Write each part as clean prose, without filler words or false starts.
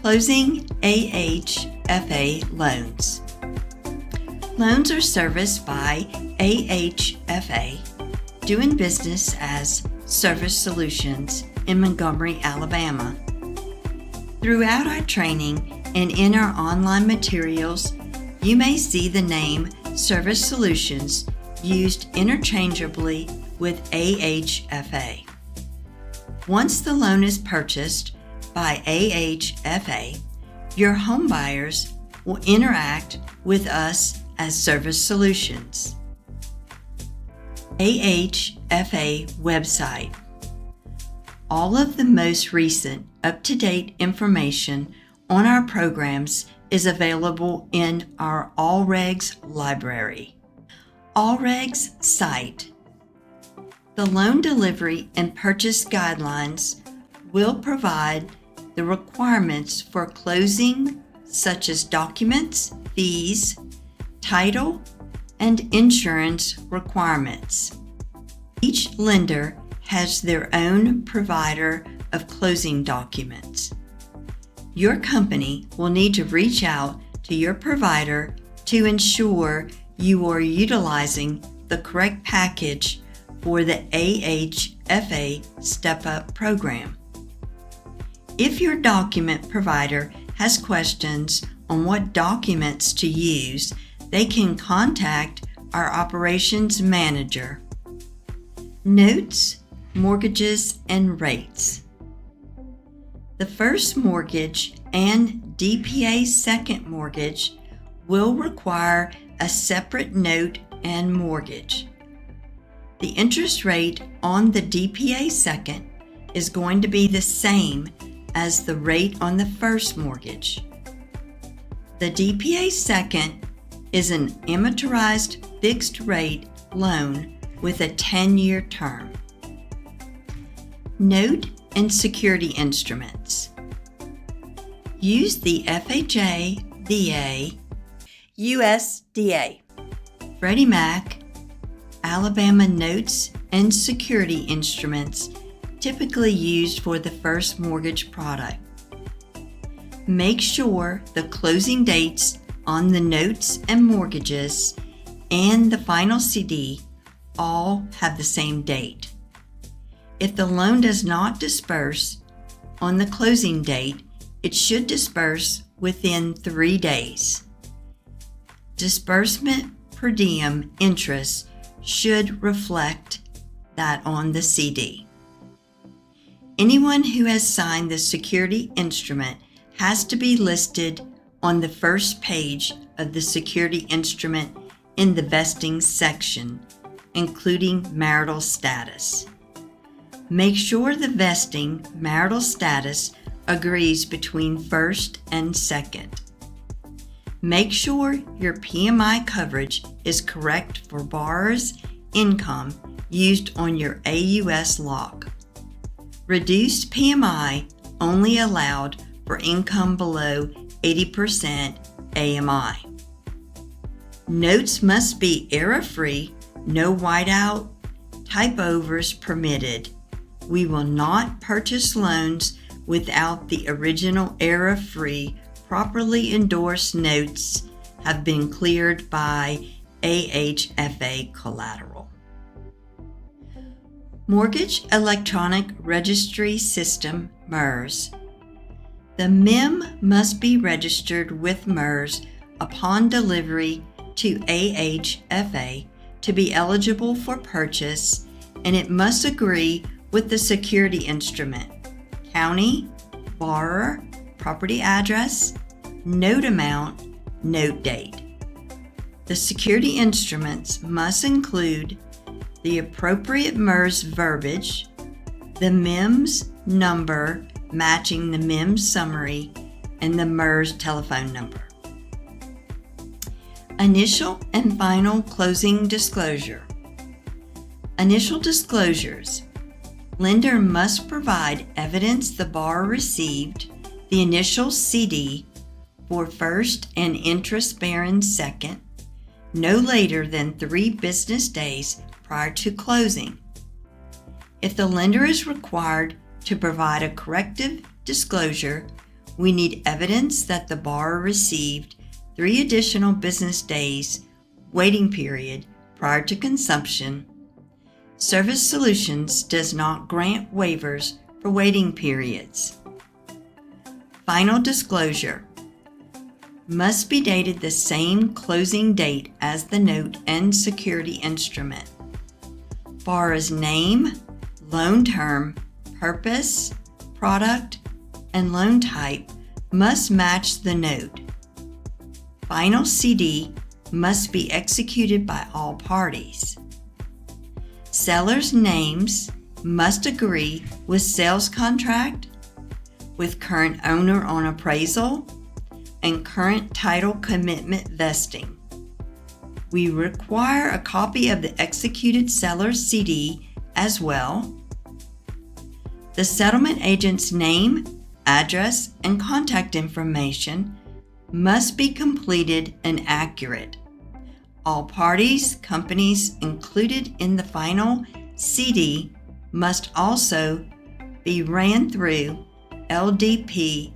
Closing AHFA loans. Loans are serviced by AHFA, doing business as Service Solutions in Montgomery, Alabama. Throughout our training and in our online materials, you may see the name Service Solutions used interchangeably with AHFA. Once the loan is purchased by AHFA, your home buyers will interact with us as Service Solutions. AHFA website. All of the most recent up-to-date information on our programs is available in our All Regs library. All Regs site. The loan delivery and purchase guidelines will provide the requirements for closing, such as documents, fees, title, and insurance requirements. Each lender has their own provider of closing documents. Your company will need to reach out to your provider to ensure you are utilizing the correct package for the AHFA Step-Up program. If your document provider has questions on what documents to use, they can contact our operations manager. Notes, mortgages, and rates. The first mortgage and DPA second mortgage will require a separate note and mortgage. The interest rate on the DPA second is going to be the same as the rate on the first mortgage. The DPA second is an amortized fixed rate loan with a 10-year term. Note and security instruments. Use the FHA, VA, USDA, Freddie Mac, Alabama notes and security instruments typically used for the first mortgage product. Make sure the closing dates on the notes and mortgages and the final CD all have the same date. If the loan does not disperse on the closing date, it should disperse within 3 days. Disbursement per diem interest should reflect that on the CD. Anyone who has signed the security instrument has to be listed on the first page of the security instrument in the vesting section, including marital status. Make sure the vesting marital status agrees between first and second. Make sure your PMI coverage is correct for borrower's income used on your AUS lock. Reduced PMI only allowed for income below 80% AMI. Notes must be error-free, no whiteout, type-overs permitted. We will not purchase loans without the original error-free, properly endorsed notes have been cleared by AHFA collateral. Mortgage Electronic Registry System, MERS. The MIM must be registered with MERS upon delivery to AHFA to be eligible for purchase, and it must agree with the security instrument, county, borrower, property address, note amount, note date. The security instruments must include the appropriate MERS verbiage, the MIMS number matching the MIMS summary, and the MERS telephone number. Initial and final closing disclosure. Initial disclosures. Lender must provide evidence the borrower received the initial CD for first and interest-bearing second no later than 3 business days prior to closing. If the lender is required to provide a corrective disclosure, we need evidence that the borrower received 3 additional business days waiting period prior to consumption. Service Solutions does not grant waivers for waiting periods. Final disclosure must be dated the same closing date as the note and security instrument. Borrower's name, loan term, purpose, product, and loan type must match the note. Final CD must be executed by all parties. Sellers' names must agree with sales contract, with current owner on appraisal, and current title commitment vesting. We require a copy of the executed seller's CD as well. The settlement agent's name, address, and contact information must be completed and accurate. All parties, companies included in the final CD must also be ran through LDP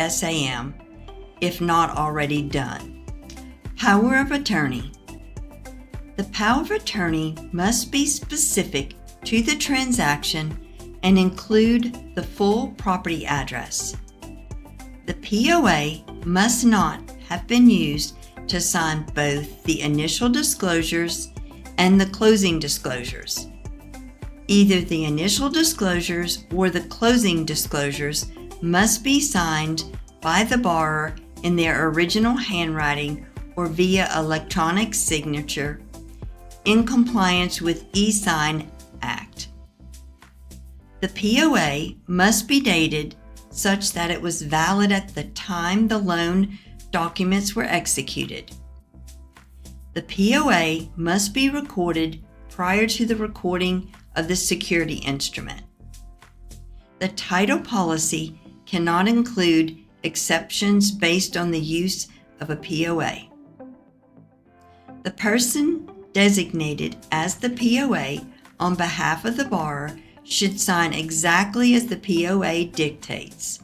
SAM if not already done. Power of attorney. The power of attorney must be specific to the transaction and include the full property address. The POA must not have been used to sign both the initial disclosures and the closing disclosures. Either the initial disclosures or the closing disclosures must be signed by the borrower in their original handwriting or via electronic signature in compliance with e-Sign Act. The POA must be dated such that it was valid at the time the loan documents were executed. The POA must be recorded prior to the recording of the security instrument. The title policy cannot include exceptions based on the use of a POA. The person designated as the POA on behalf of the borrower should sign exactly as the POA dictates.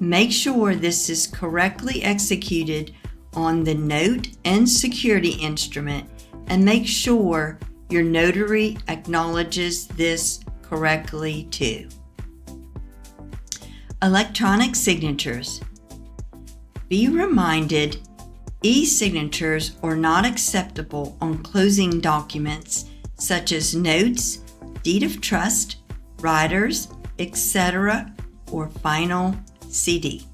Make sure this is correctly executed on the note and security instrument, and make sure your notary acknowledges this correctly too. Electronic signatures. Be reminded, e-signatures are not acceptable on closing documents such as notes, deed of trust, riders, etc., or final CD.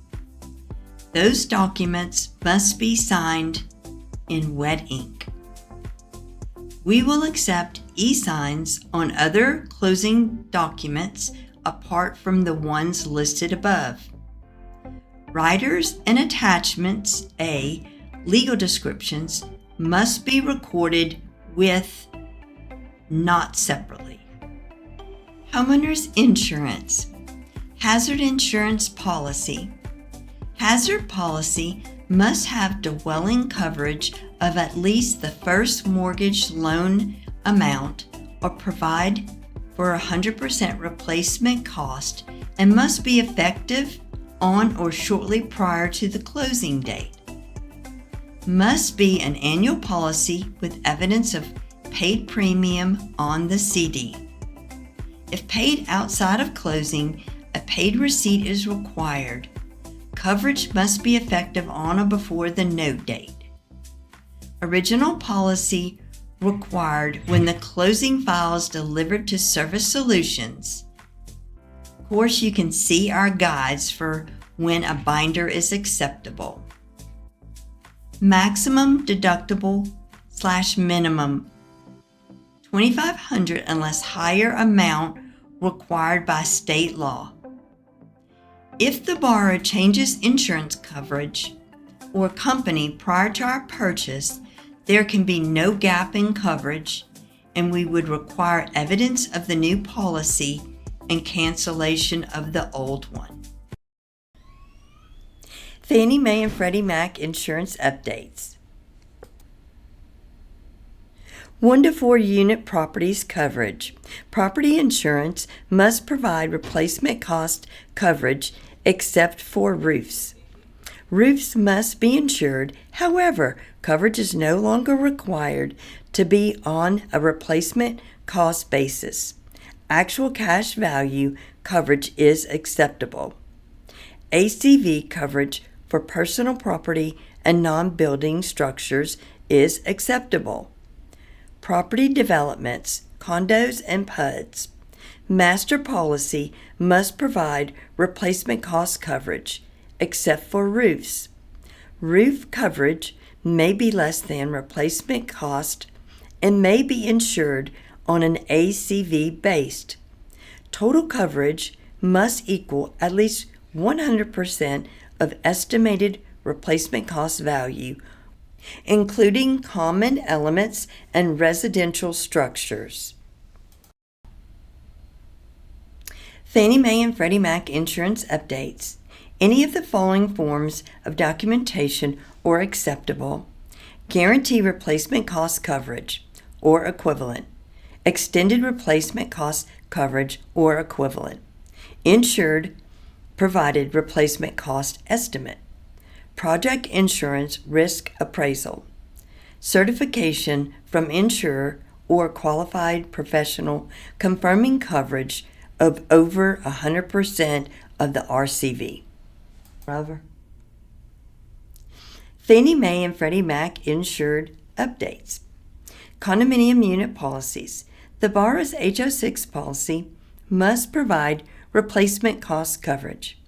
Those documents must be signed in wet ink. We will accept e-signs on other closing documents apart from the ones listed above. Riders and attachments A, legal descriptions, must be recorded with, not separately. Homeowners insurance. Hazard insurance policy. Hazard policy must have dwelling coverage of at least the first mortgage loan amount or provide for 100% replacement cost and must be effective on or shortly prior to the closing date. Must be an annual policy with evidence of paid premium on the CD. If paid outside of closing, a paid receipt is required. Coverage must be effective on or before the note date. Original policy required when the closing file is delivered to Service Solutions. Of course, you can see our guides for when a binder is acceptable. Maximum deductible / minimum $2,500 unless higher amount required by state law. If the borrower changes insurance coverage or company prior to our purchase, there can be no gap in coverage, and we would require evidence of the new policy and cancellation of the old one. Fannie Mae and Freddie Mac insurance updates. 1 to 4 unit properties coverage. Property insurance must provide replacement cost coverage except for roofs. Roofs must be insured. However, coverage is no longer required to be on a replacement cost basis. Actual cash value coverage is acceptable. ACV coverage for personal property and non-building structures is acceptable. Property developments, condos, and PUDs. Master policy must provide replacement cost coverage, except for roofs. Roof coverage may be less than replacement cost and may be insured on an ACV based. Total coverage must equal at least 100% of estimated replacement cost value, including common elements and residential structures. Fannie Mae and Freddie Mac insurance updates. Any of the following forms of documentation are acceptable. Guarantee replacement cost coverage or equivalent. Extended replacement cost coverage or equivalent. Insured provided replacement cost estimate. Project insurance risk appraisal. Certification from insurer or qualified professional confirming coverage of over 100% of the RCV. Fannie Mae and Freddie Mac insured updates. Condominium unit policies. The borrower's HO6 policy must provide replacement cost coverage.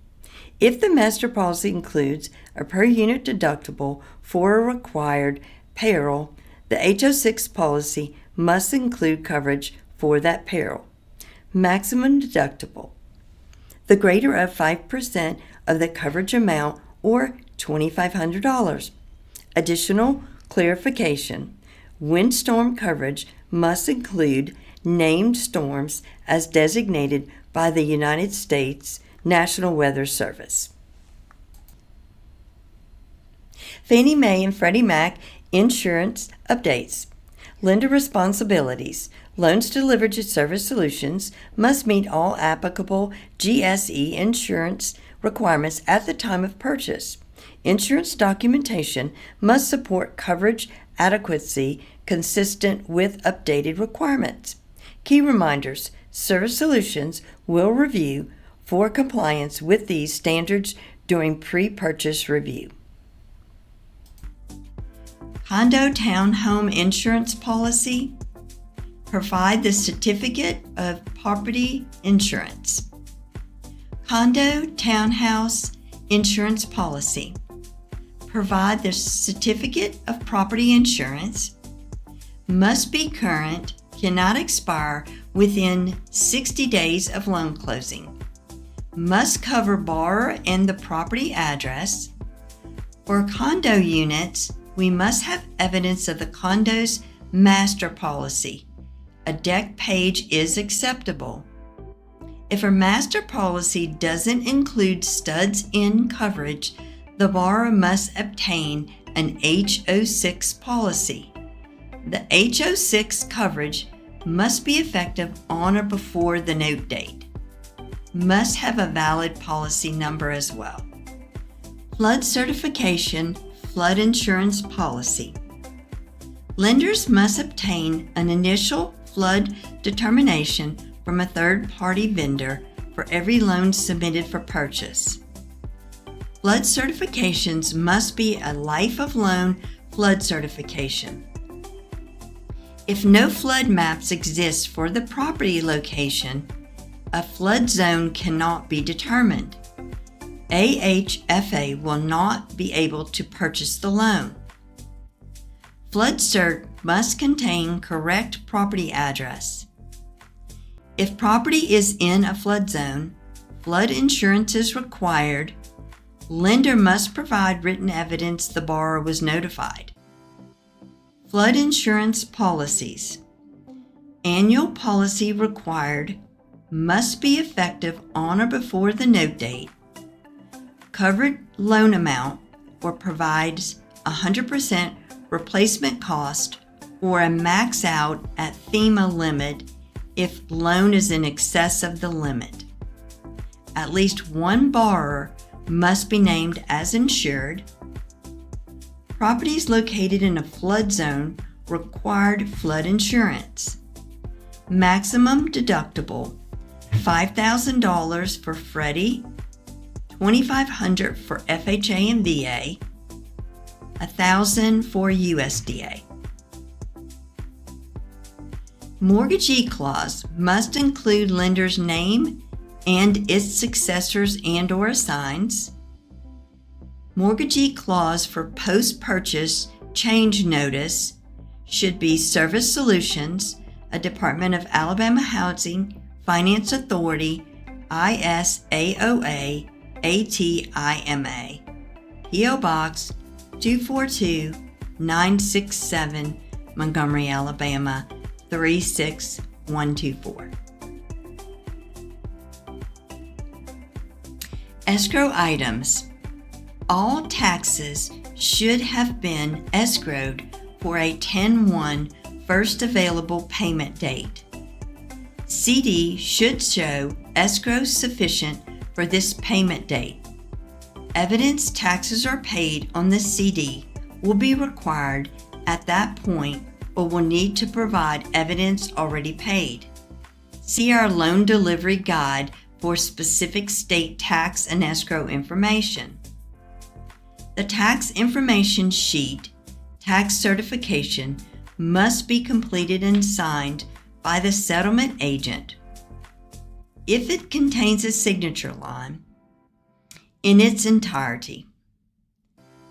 If the master policy includes a per unit deductible for a required peril, the HO6 policy must include coverage for that peril. Maximum deductible. The greater of 5% of the coverage amount or $2,500. Additional clarification. Windstorm coverage must include named storms as designated by the United States National Weather Service. Fannie Mae and Freddie Mac insurance updates. Lender responsibilities. Loans delivered to Service Solutions must meet all applicable GSE insurance requirements at the time of purchase. Insurance documentation must support coverage adequacy consistent with updated requirements. Key reminders: Service Solutions will review for compliance with these standards during pre-purchase review. Condo townhome insurance policy. Provide the certificate of property insurance. Condo townhouse insurance policy. Provide the certificate of property insurance. Must be current, cannot expire within 60 days of loan closing. Must cover borrower and the property address. For condo units, we must have evidence of the condo's master policy. A deck page is acceptable. If a master policy doesn't include studs-in coverage, the borrower must obtain an HO6 policy. The HO6 coverage must be effective on or before the note date. Must have a valid policy number as well. Flood certification, flood insurance policy. Lenders must obtain an initial flood determination from a third-party vendor for every loan submitted for purchase. Flood certifications must be a life of loan flood certification. If no flood maps exist for the property location, a flood zone cannot be determined. AHFA will not be able to purchase the loan. Flood cert must contain correct property address. If property is in a flood zone, flood insurance is required. Lender must provide written evidence the borrower was notified. Flood insurance policies. Annual policy required, must be effective on or before the note date. Covered loan amount or provides 100% replacement cost or a max out at FEMA limit if loan is in excess of the limit. At least one borrower must be named as insured. Properties located in a flood zone required flood insurance. Maximum deductible, $5,000 for Freddie, $2,500 for FHA and VA, $1,000 for USDA. Mortgagee clause must include lender's name and its successors and/or assigns. Mortgagee clause for post-purchase change notice should be Service Solutions, a Department of Alabama Housing Finance Authority, ISAOA, ATIMA, P.O. Box 242-967, Montgomery, Alabama 36124. Escrow items. All taxes should have been escrowed for a 10/1 first available payment date. CD should show escrow sufficient for this payment date. Evidence taxes are paid on the CD will be required at that point or will need to provide evidence already paid. See our loan delivery guide for specific state tax and escrow information. The tax information sheet, tax certification, must be completed and signed by the settlement agent. If it contains a signature line, in its entirety.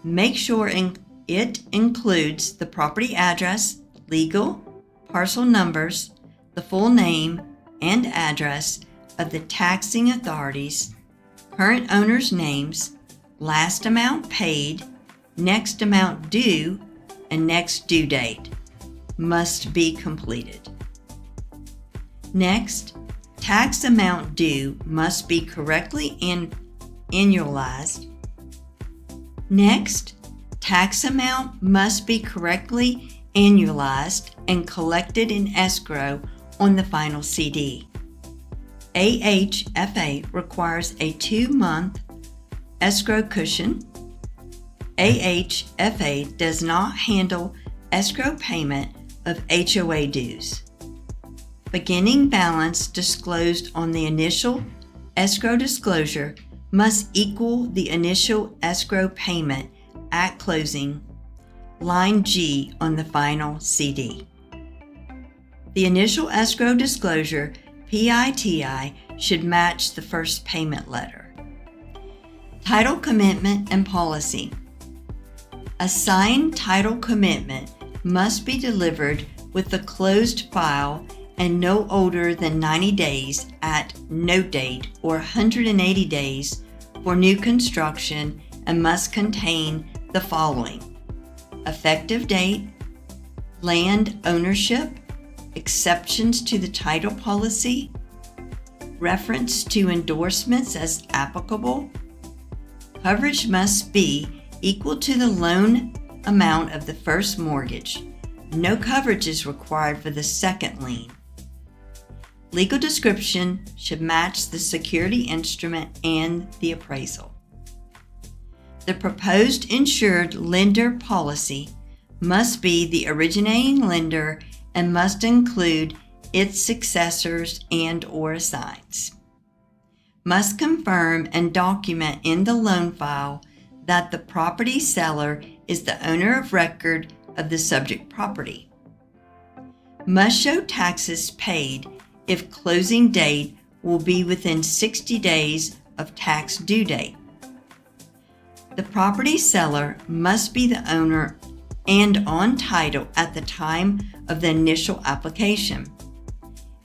Make sure it includes the property address, legal, parcel numbers, the full name and address of the taxing authorities, current owners' names, last amount paid, next amount due, and next due date must be completed. Next, tax amount due must be correctly annualized. Next, tax amount must be correctly annualized and collected in escrow on the final CD. AHFA requires a 2-month escrow cushion. AHFA does not handle escrow payment of HOA dues. Beginning balance disclosed on the initial escrow disclosure must equal the initial escrow payment at closing, line G on the final CD. The initial escrow disclosure, PITI, should match the first payment letter. Title commitment and policy. A signed title commitment must be delivered with the closed file and no older than 90 days at note date or 180 days for new construction and must contain the following: effective date, land ownership, exceptions to the title policy, reference to endorsements as applicable. Coverage must be equal to the loan amount of the first mortgage. No coverage is required for the second lien. Legal description should match the security instrument and the appraisal. The proposed insured lender policy must be the originating lender and must include its successors and/or assigns. Must confirm and document in the loan file that the property seller is the owner of record of the subject property. Must show taxes paid if closing date will be within 60 days of tax due date. The property seller must be the owner and on title at the time of the initial application.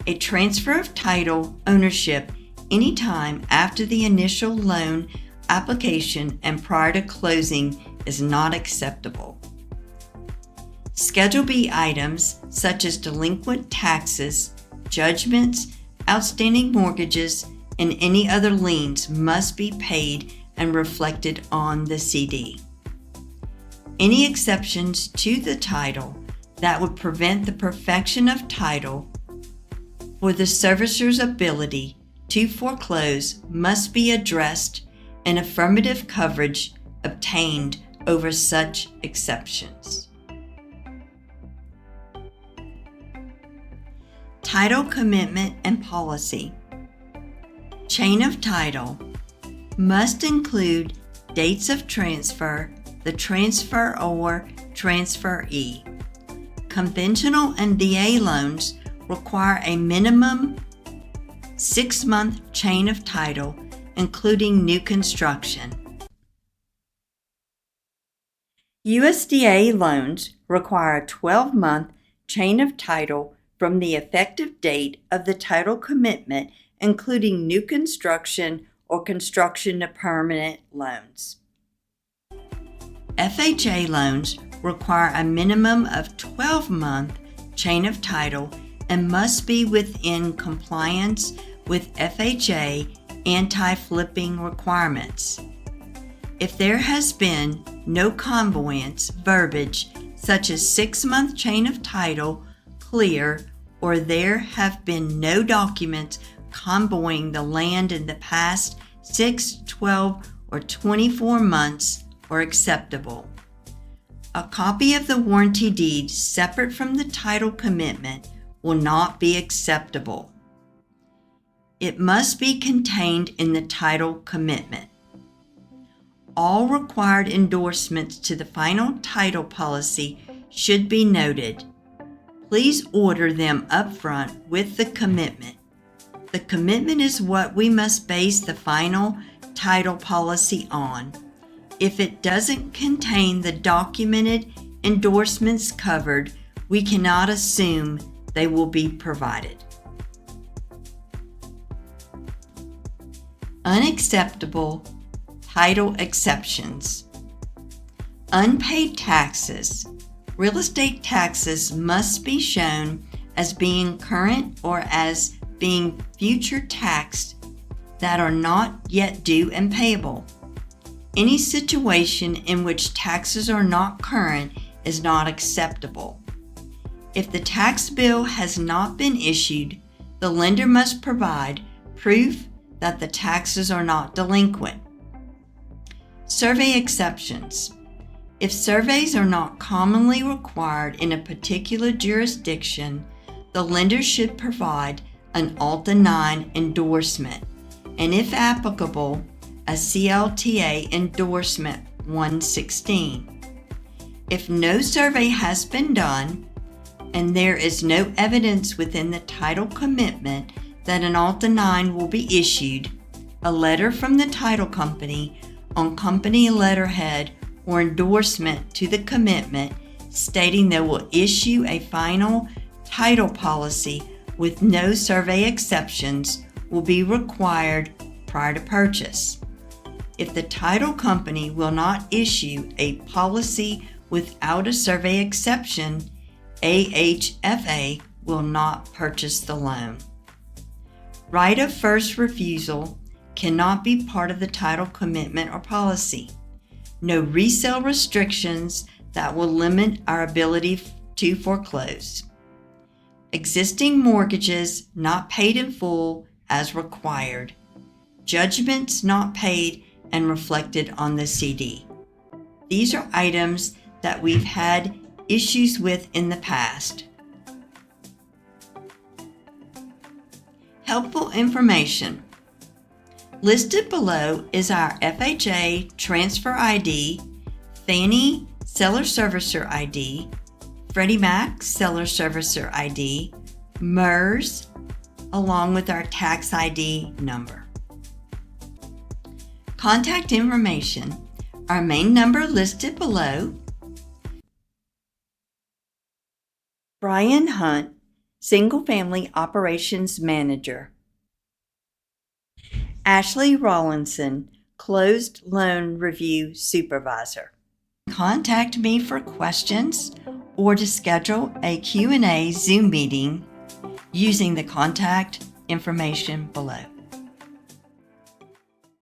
A transfer of title ownership anytime after the initial loan application and prior to closing is not acceptable. Schedule B items such as delinquent taxes, judgments, outstanding mortgages, and any other liens must be paid and reflected on the CD. Any exceptions to the title that would prevent the perfection of title for the servicer's ability to foreclose must be addressed and affirmative coverage obtained over such exceptions. Title commitment and policy. Chain of title must include dates of transfer, the transferor or transferee. Conventional and VA loans require a minimum 6-month chain of title, including new construction. USDA loans require a 12-month chain of title from the effective date of the title commitment, including new construction or construction to permanent loans. FHA loans require a minimum of 12-month chain of title and must be within compliance with FHA anti-flipping requirements. If there has been no conveyance verbiage such as 6-month chain of title clear, or there have been no documents convoying the land in the past 6, 12, or 24 months are acceptable. A copy of the warranty deed separate from the title commitment will not be acceptable. It must be contained in the title commitment. All required endorsements to the final title policy should be noted. Please order them upfront with the commitment. The commitment is what we must base the final title policy on. If it doesn't contain the documented endorsements covered, we cannot assume they will be provided. Unacceptable title exceptions. Unpaid taxes. Real estate taxes must be shown as being current or as being future taxed that are not yet due and payable. Any situation in which taxes are not current is not acceptable. If the tax bill has not been issued, the lender must provide proof that the taxes are not delinquent. Survey exceptions. If surveys are not commonly required in a particular jurisdiction, the lender should provide an Alta 9 endorsement, and if applicable, a CLTA endorsement 116. If no survey has been done, and there is no evidence within the title commitment that an Alta 9 will be issued, a letter from the title company on company letterhead or endorsement to the commitment stating they will issue a final title policy with no survey exceptions will be required prior to purchase. If the title company will not issue a policy without a survey exception, AHFA will not purchase the loan. Right of first refusal cannot be part of the title commitment or policy. No resale restrictions that will limit our ability to foreclose. Existing mortgages not paid in full as required. Judgments not paid and reflected on the CD. These are items that we've had issues with in the past. Helpful information. Listed below is our FHA Transfer ID, Fannie Seller Servicer ID, Freddie Mac Seller Servicer ID, MERS, along with our tax ID number. Contact information. Our main number listed below. Brian Hunt, Single Family Operations Manager. Ashley Rawlinson, Closed Loan Review Supervisor. Contact me for questions or to schedule a Q&A Zoom meeting using the contact information below.